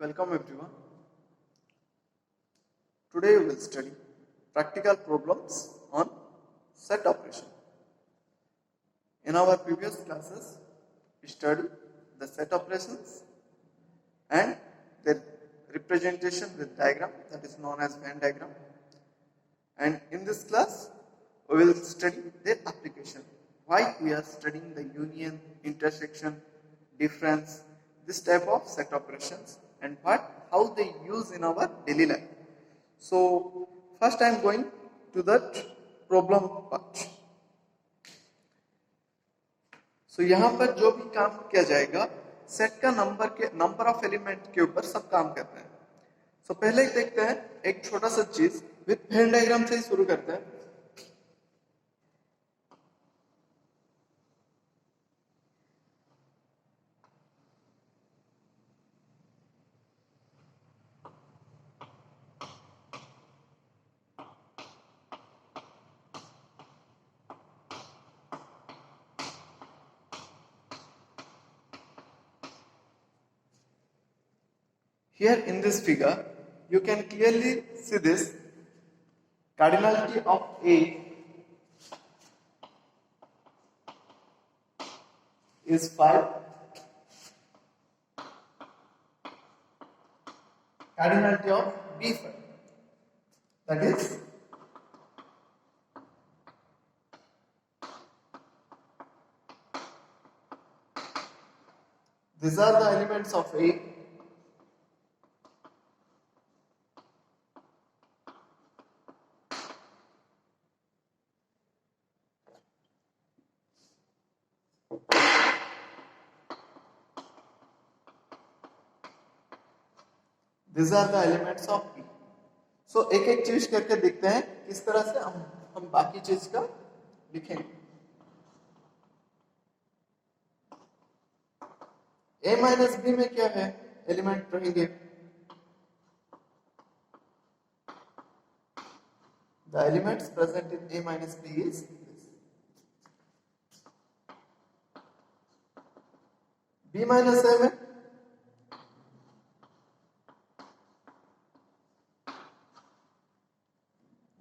Welcome everyone. Today we will study practical problems on set operation. In our previous classes, we studied the set operations and their representation with diagram, that is known as Venn diagram. And in this class, we will study their application. Why we are studying the union, intersection, difference, this type of set operations and how they use in our daily life. So first I am going to that problem part. So यहाँ पर जो भी काम किया जाएगा set का number of element के ऊपर सब काम करते हैं. So पहले ही देखते हैं एक छोटा सा चीज विथ वेन डायग्राम से ही शुरू करते हैं. Here in this figure, you can clearly see this cardinality of A is 5, cardinality of B 5, that is these are the elements of A. These are the elements of B. So एक एक चीज करके देखते हैं किस तरह से हम बाकी चीज का लिखेंगे. A माइनस बी में क्या है एलिमेंट रहेंगे. The elements present in A minus B is this. B minus A में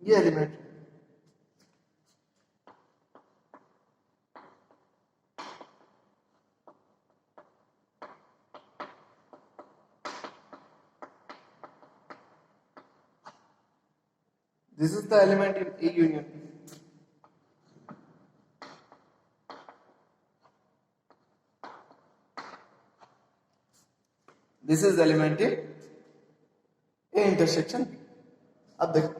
ये element. This is the element in A union B. This is element in A intersection B. अब देखो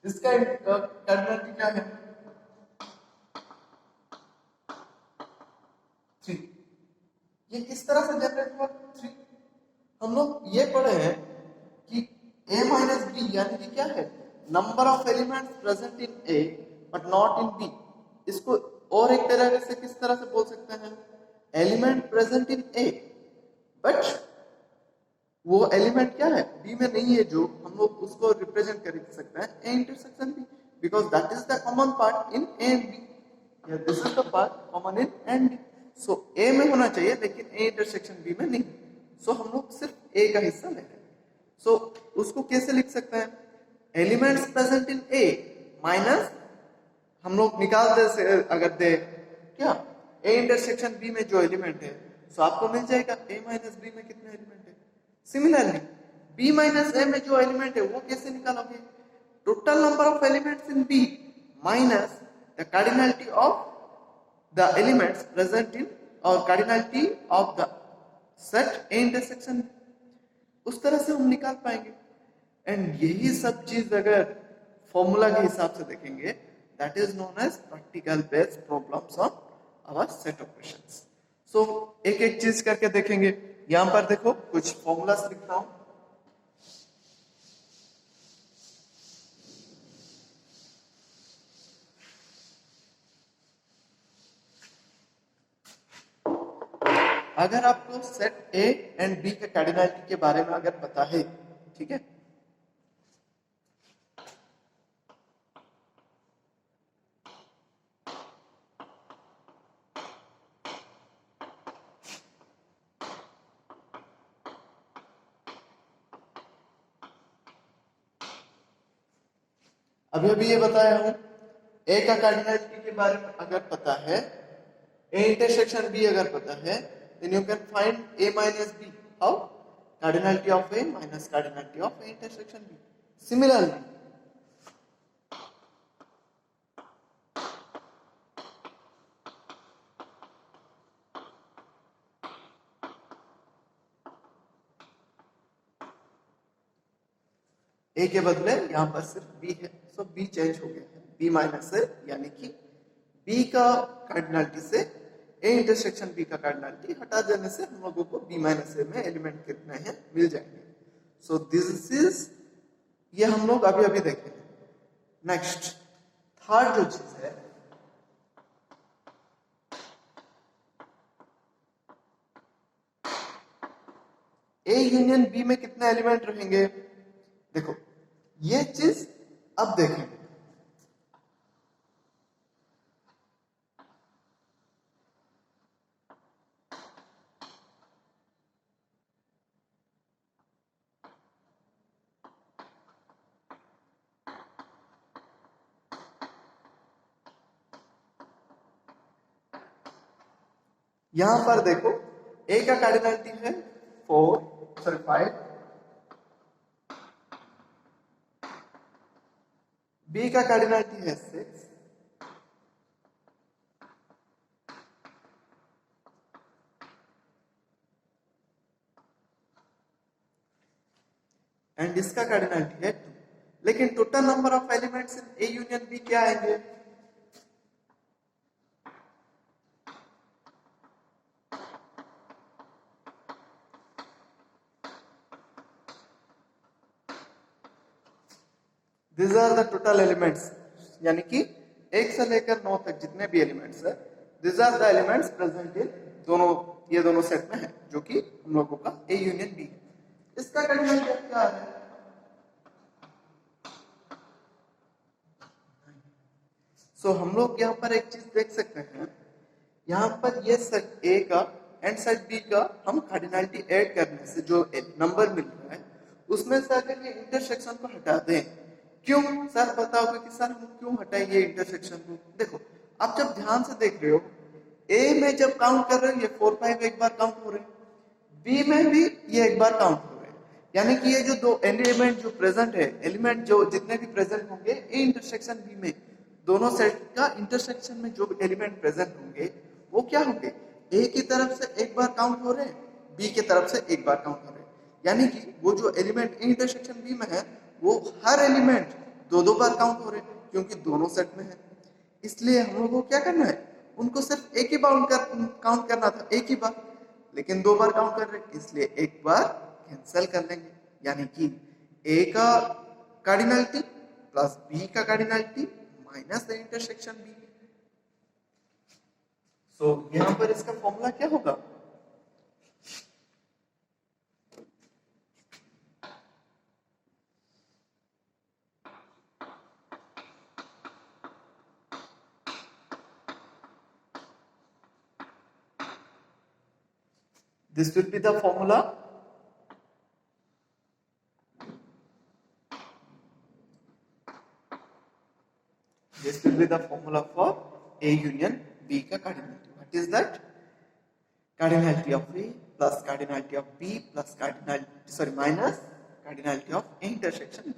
इसका cardinality क्या है 3. ये किस तरह से जनरेट हुआ 3. हम लोग ये पढ़े हैं कि A माइनस बी यानी कि क्या है number of elements present in A but not in B. इसको और एक तरह से किस तरह से बोल सकते हैं element present in A but वो एलिमेंट क्या है B में नहीं है, जो हम लोग उसको रिप्रेजेंट कर सकते हैं A intersection B because that is the common part in A and B. या this is the part common in A and B. So A में होना चाहिए लेकिन A इंटरसेक्शन B में नहीं. सो हम लोग सिर्फ A का हिस्सा ले रहे हैं. सो उसको कैसे लिख सकते हैं elements present in A minus हम लोग निकाल दे अगर दे क्या A इंटरसेक्शन B में जो एलिमेंट है सो आपको मिल जाएगा A माइनस B में कितने एलिमेंट है. सिमिलरली B माइनस A में जो एलिमेंट है वो कैसे निकालोगे total number of elements in B minus the cardinality of the elements present in और cardinality of the set A intersection. उस तरह से हम निकाल पाएंगे. एंड यही सब चीज अगर फॉर्मूला के हिसाब से देखेंगे that is known as practical based problems on our set operations. So एक एक चीज करके देखेंगे. यहां पर देखो कुछ फॉर्मूलास लिखता हूं. अगर आपको सेट A एंड B के कार्डिनलिटी के बारे में अगर पता है, ठीक है, अभी अभी ये बताया हूं, ए का कार्डिनलिटी के बारे में अगर पता है, ए इंटरसेक्शन बी अगर पता है, then you can find A minus B. How? Cardinality of A minus cardinality of A intersection B. Similarly A के बदले यहां पर सिर्फ बी है, सो बी चेंज हो गया है, बी माइनस ए, यानी कि बी का कार्डिनलिटी से ए इंटरसेक्शन बी का कार्डिनलिटी हटा देने से हम लोगों को बी माइनस ए में एलिमेंट कितने हैं मिल जाएंगे। सो दिस इज, ये हम लोग अभी अभी देखेंगे। नेक्स्ट थर्ड जो चीज है, ए यूनियन बी में कितने एलिमेंट रहेंगे? देखो ये चीज अब देखेंगे। यहां पर देखो ए का कार्डिनलिटी है 5, बी का कार्डिनलिटी है 6, एंड इसका कार्डिनलिटी है 2। लेकिन total number of elements in A union B क्या आएंगे? These are the total elements, यानी कि 1 से लेकर 9 तक जितने भी एलिमेंट्स है, these are the elements present in दोनों, ये दोनों सेट में है, जो कि हम लोगों का ए यूनियन बी है। इसका कार्डिनलिटी क्या है? सो हम लोग यहाँ पर एक चीज देख सकते हैं, यहाँ पर ये सेट ए का एंड सेट बी का हम कार्डिनलिटी ऐड करने से जो नंबर मिल रहा है उसमें से अगर ये इंटरसेक्शन को हटा दें, क्यों सर बताओगे कि सर हम क्यों हटाएंगे इंटरसेक्शन को? देखो आप जब ध्यान से देख रहे हो, ए में जब काउंट कर रहे हो ये 4 5 एक बार काउंट हो रहे हैं, बी में भी ये एक बार काउंट हो रहे हैं, यानी कि ये जो दो एलिमेंट जो प्रेजेंट है, एलिमेंट जो जितने भी प्रेजेंट होंगे ए इंटरसेक्शन बी में, दोनों सेट का इंटरसेक्शन में जो एलिमेंट प्रेजेंट होंगे वो क्या होंगे? ए की तरफ से एक बार काउंट हो रहे हैं, बी की तरफ से एक बार काउंट हो रहे हैं, यानी कि वो जो एलिमेंट ए इंटरसेक्शन बी में है वो हर एलिमेंट 2 बार काउंट हो रहे हैं, क्योंकि दोनों सेट में है। इसलिए हम लोगों को क्या करना है, उनको सिर्फ एक ही काउंट करना था, एक ही बार, लेकिन 2 बार काउंट कर रहे हैं, इसलिए एक बार कैंसिल कर लेंगे, यानी कि ए का कार्डिनलिटी प्लस बी का cardinality minus the intersection B. So यहां पर इसका फॉर्मूला क्या होगा? This will be the formula. This will be the formula for A union B का cardinality. What is that? Cardinality of A plus cardinality of B plus minus cardinality of A intersection B.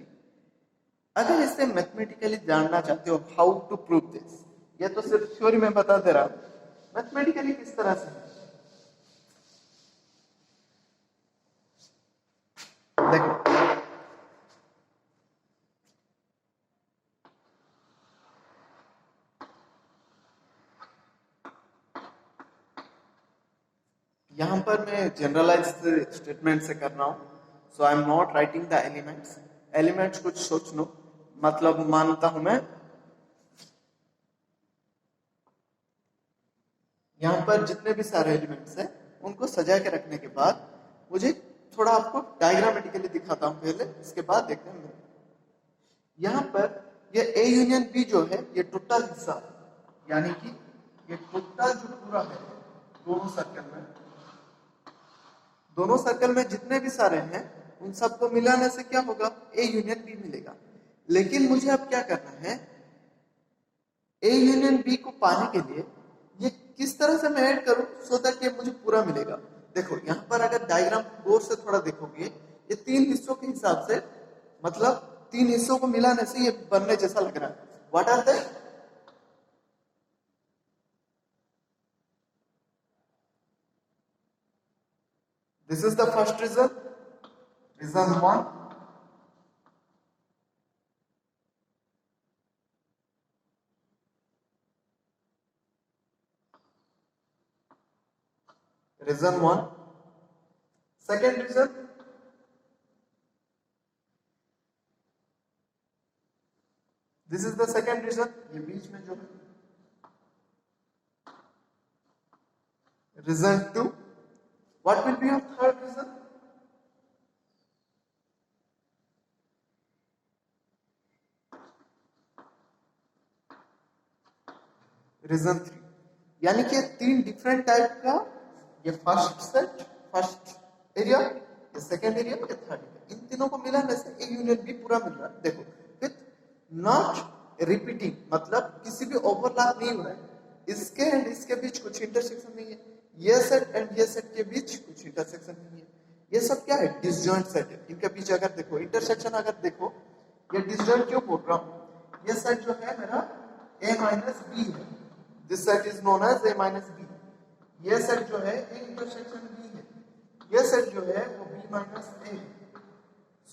अगर इसे mathematically जानना चाहते हो, how to prove this, ये तो सिर्फ theory में बता दे रहा हूं, मैथमेटिकली किस तरह से देखो। यहां पर मैं जनरलाइज स्टेटमेंट से कर रहा हूं, so I am not writing the elements. Elements कुछ सोच लो, मतलब मानता हूं मैं यहां पर जितने भी सारे एलिमेंट्स हैं उनको सजा के रखने के बाद मुझे थोड़ा आपको डायग्रामेटिकली दिखाता हूं पहले, इसके बाद देखते हैं। यहां पर ये ए यूनियन बी जो है ये टोटल हिस्सा, यानी कि ये टोटल जो पूरा है दोनों सर्कल में जितने भी सारे हैं उन सबको मिलाने से क्या होगा? ए यूनियन बी मिलेगा। लेकिन मुझे अब क्या करना है, ए यूनियन बी को पाने के लिए ये किस तरह से मैं ऐड करूं सो दैट ये मुझे पूरा मिलेगा। देखो यहाँ पर अगर डायग्राम गौर से थोड़ा देखोगे, ये तीन हिस्सों के हिसाब से, मतलब तीन हिस्सों को मिलाने से ये बनने जैसा लग रहा है। What are they? This is the first region, region one. Region one. Second region, this is the second region, ये बीच में जो है। Region two. What will be your third region? Region three. यानी कि तीन डिफरेंट टाइप का, ये फर्स्ट सेट, फर्स्ट एरिया, ये सेकेंड एरिया, ये थर्ड एरिया, इन तीनों को मिलाने से ए यूनियन बी पूरा मिल रहा है। देखो, विथ नॉट रिपीटिंग, मतलब किसी भी ओवरलैप नहीं हो रहा है। इसके एंड इसके बीच कुछ इंटरसेक्शन नहीं है, ये सेट एंड ये सेट के बीच कुछ इंटरसेक्शन नहीं है। ये सब क्या है? डिसजॉइंट सेट है। इनके बीच अगर देखो इंटरसेक्शन, अगर देखो ये डिसजॉइंट क्यों बोल रहा हूं, ये सेट जो है मेरा a माइनस बी है, this set is known as a minus B. ये सेट जो है ए इंटरसेक्शन बी है, ये सेट जो है वो बी माइनस ए है।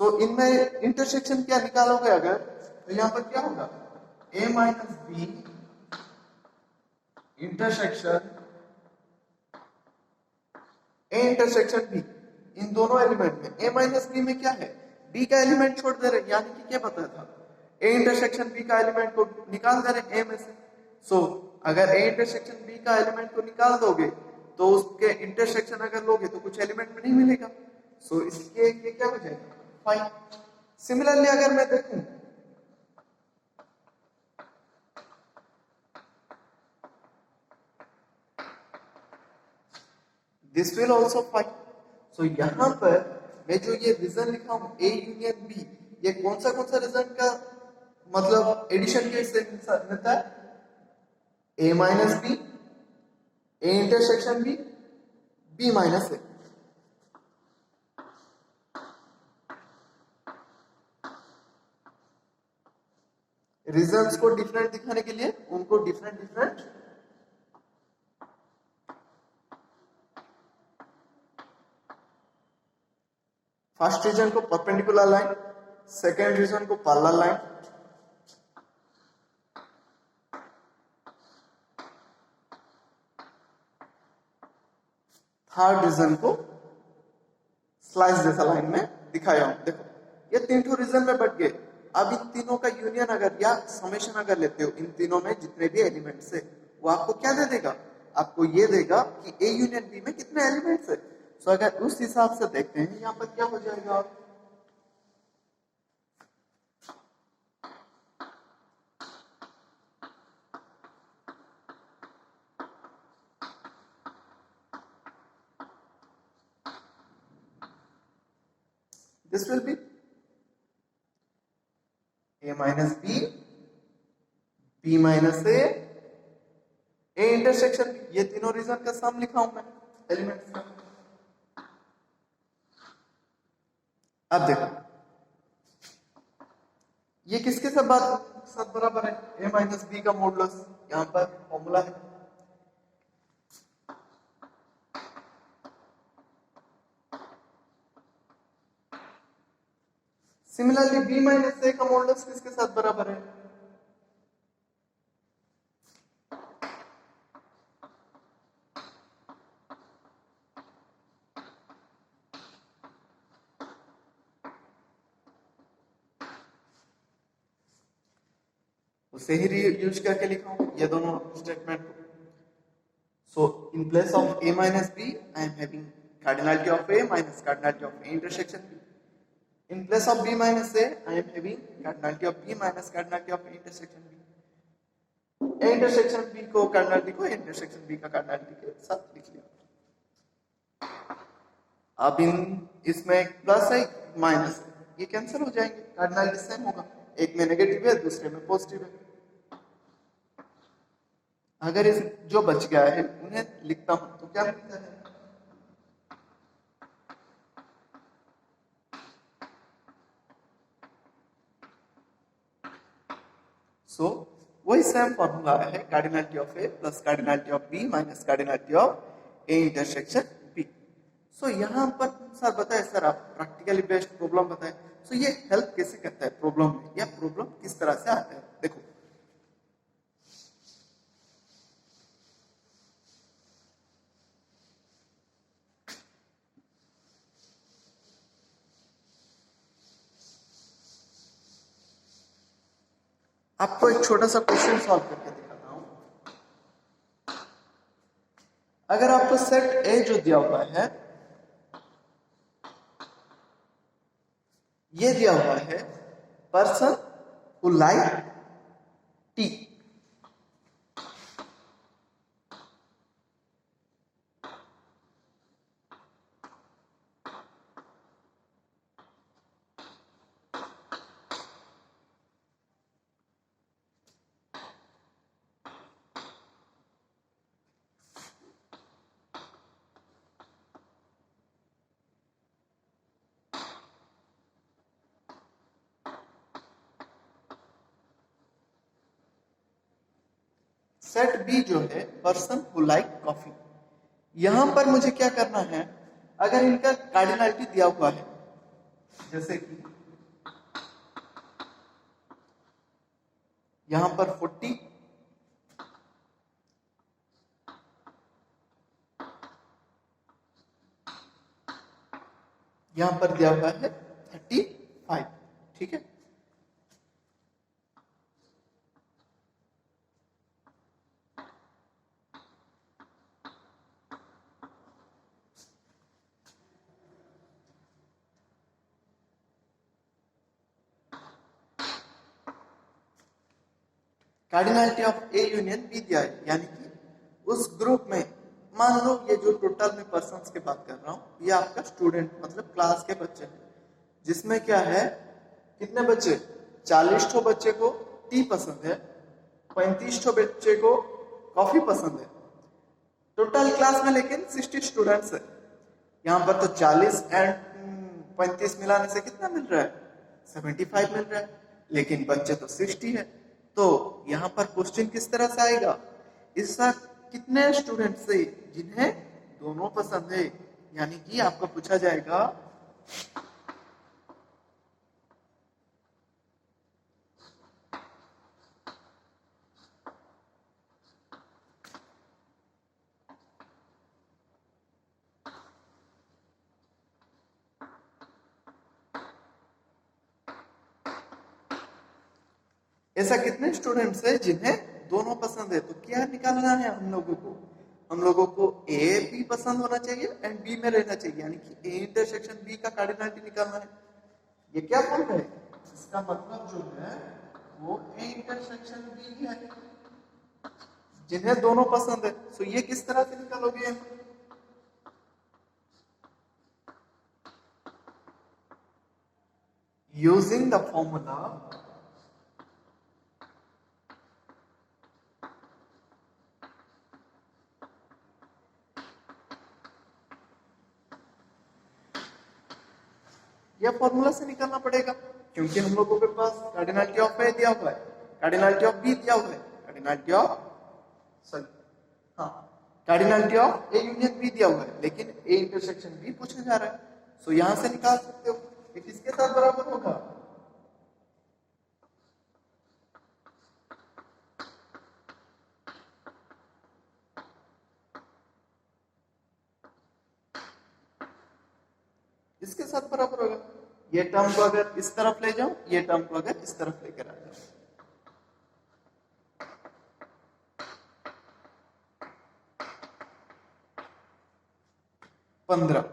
सो इनमें इंटरसेक्शन क्या निकालोगे अगर, तो यहां पर क्या होगा, a minus B intersection A intersection B. इन दोनों एलिमेंट में ए माइनस बी में क्या है, बी का एलिमेंट छोड़ दे रहे, यानी कि क्या पता था, ए इंटरसेक्शन बी का एलिमेंट को निकाल दे रहे ए में से। सो अगर ए इंटरसेक्शन बी का एलिमेंट को निकाल दोगे तो उसके इंटरसेक्शन अगर लोगे तो कुछ एलिमेंट में नहीं मिलेगा। सो इसके ये क्या हो जाएगा, फाइव। सिमिलरली अगर मैं देखूं, दिस विल ऑल्सो फाइव। सो यहां पर मैं जो ये रीजन लिखा हूं ए यूनियन बी, ये कौन सा रीजन का मतलब एडिशन के से मिलता है, A minus B, A intersection B, B minus A. Regions को डिफरेंट दिखाने के लिए उनको डिफरेंट डिफरेंट फर्स्ट रीजन को परपेंडिकुलर लाइन, सेकेंड रीजन को पैरेलल लाइन, थर्ड रीजन को स्लाइस जैसा लाइन में दिखाया हूं। देखो ये तीन ठो रीजन में बट गए। अब इन तीनों का यूनियन अगर या समेशन अगर लेते हो, इन तीनों में जितने भी एलिमेंट्स है वो आपको क्या दे देगा, आपको ये देगा कि ए यूनियन बी में कितने एलिमेंट्स है। सो अगर उस हिसाब से देखते हैं यहां पर क्या हो जाएगा, this will be a minus b, b minus a intersection b। ये तीनों रीजन का सम लिखा हूं मैं एलिमेंट्स का। अब देखो ये किसके साथ बराबर है, a माइनस बी का मॉडुलस, यहां पर फॉर्मूला है। सिमिलरली b माइनस ए का मॉडुलस किसके साथ बराबर है, उसे ही यूज करके लिखा हूं ये दोनों स्टेटमेंट को। So in place of a minus b I am having cardinality of a minus cardinality of a intersection b। In place of b minus a, I am having cardinality of b minus cardinality of a intersection b. a intersection b को cardinality को intersection b का cardinality के साथ लिख लिया। अब इन इसमें plus है माइनस, ये कैंसिल हो जाएंगे, कार्डिनलिटी सेम होगा। एक में नेगेटिव है, दूसरे में पॉजिटिव है। अगर इस जो बच गया है उन्हें लिखता हूं तो क्या मिलता है? सो वही सेम फॉर्मूला है, cardinality of A plus cardinality of B minus cardinality of A intersection B. So यहाँ पर सर बताए, सर आप प्रैक्टिकली बेस्ड प्रॉब्लम बताए, सो ये हेल्प कैसे करता है प्रॉब्लम में, या प्रॉब्लम किस तरह से आता है? देखो आपको एक छोटा सा क्वेश्चन सॉल्व करके दिखाता हूं। अगर आपको सेट ए जो दिया हुआ है, ये दिया हुआ है person who like T, set B जो है पर्सन हु लाइक कॉफी। यहां पर मुझे क्या करना है, अगर इनका कार्डिनलिटी दिया हुआ है, जैसे कि यहां पर 40, यहां पर दिया हुआ है 35, ठीक है। Cardinality of A union B दिया है, यानी कि उस ग्रुप में मान लो ये जो टोटल में पर्सन्स की बात कर रहा हूं, ये आपका स्टूडेंट मतलब क्लास के बच्चे हैं, जिसमें क्या है, कितने बच्चे, 40 ठो बच्चे को टी पसंद है, 35 ठो बच्चे को कॉफी पसंद है। टोटल क्लास में लेकिन 60 स्टूडेंट्स है। यहाँ पर तो 40 एंड 35 मिलाने से कितना मिल रहा है, 75 मिल रहा है, लेकिन बच्चे तो 60 है। तो यहाँ पर क्वेश्चन किस तरह से आएगा, इसका कितने स्टूडेंट से जिन्हें दोनों पसंद है, यानी कि आपको पूछा जाएगा ऐसा कितने स्टूडेंट्स है जिन्हें दोनों पसंद है। तो क्या निकालना है हम लोगों को ए बी पसंद होना चाहिए एंड बी में रहना चाहिए, यानी कि ए इंटरसेक्शन बी का कार्डिनलिटी निकालना है। ये क्या फॉर्म है, इसका मतलब जो है वो ए इंटरसेक्शन बी है, जिन्हें दोनों पसंद है। सो ये किस तरह से निकालोगे, यूजिंग द फॉर्मूला या फॉर्मूला से निकालना पड़ेगा, क्योंकि हम लोगों के पास कार्डिनलिटी ऑफ ए दिया हुआ है, कार्डिनलिटी ऑफ बी दिया हुआ है, कार्डिनलिटी ऑफ सॉरी हाँ cardinality of A union B दिया हुआ है, लेकिन ए इंटरसेक्शन बी पूछा जा रहा है। सो यहां से निकाल सकते हो, ये किसके साथ बराबर होगा, इसके साथ बराबर होगा। ये टर्म को अगर इस तरफ ले जाऊं, ये टर्म को अगर इस तरफ लेकर आ जाऊं, 15।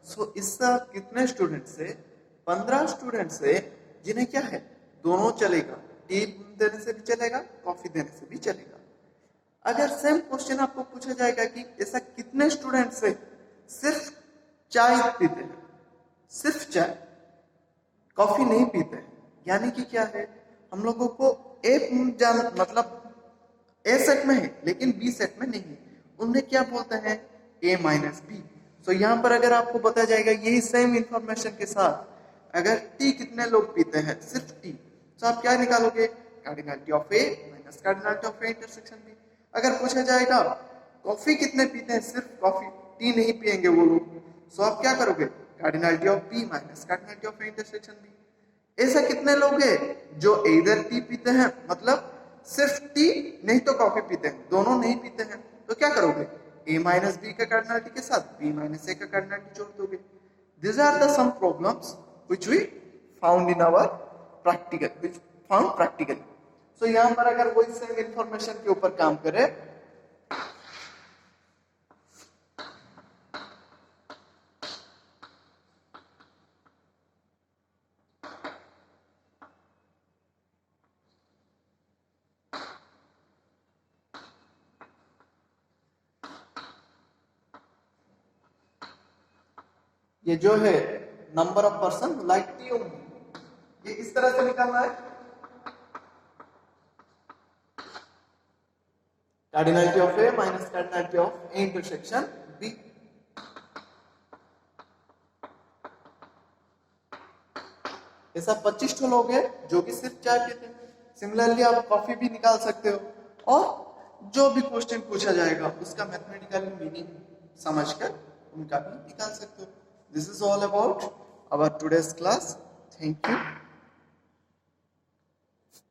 सो इसका कितने स्टूडेंट से, 15 स्टूडेंट से जिन्हें क्या है, दोनों चलेगा, टी देने से भी चलेगा, कॉफी देने से भी चलेगा। अगर सेम क्वेश्चन आपको पूछा जाएगा कि ऐसा कितने स्टूडेंट से सिर्फ चाय पीते हैं, सिर्फ चाय, कॉफी नहीं पीते हैं, यानी कि क्या है, हम लोगों को ए जान मतलब ए सेट में है लेकिन बी सेट में नहीं है, उन्हें क्या बोलते हैं, ए माइनस बी। सो यहाँ पर अगर आपको बताया जाएगा यही सेम इंफॉर्मेशन के साथ अगर टी कितने लोग पीते हैं, सिर्फ टी, तो आप क्या निकालोगे, cardinality of A minus cardinality of A intersection B. अगर पूछा जाएगा कॉफी कितने पीते हैं, सिर्फ कॉफी, टी नहीं पियेंगे वो लोग, सो आप क्या करोगे, cardinality of B minus cardinality of A intersection B. ऐसा कितने लोग हैं जो इधर टी पीते हैं, मतलब सिर्फ टी नहीं तो कॉफी पीते हैं, दोनों नहीं पीते हैं, तो क्या करोगे, ए माइनस बी का कार्डिनलिटी के साथ बी माइनस ए का कार्डिनलिटी जोड़ दोगे। These are the some problems which we found in our which found practically. So यहाँ पर अगर वही सेम इंफॉर्मेशन के ऊपर काम करें, ये जो है number of person like T only, ये इस तरह से निकालना है, cardinality of A minus cardinality of A intersection B. ऐसा 25 लोग हैं जो कि सिर्फ चाय पीते हैं। सिमिलरली आप कॉफी भी निकाल सकते हो और जो भी क्वेश्चन पूछा जाएगा उसका मैथमेटिकल मीनिंग समझकर उनका भी निकाल सकते हो। This is all about our today's class. Thank you.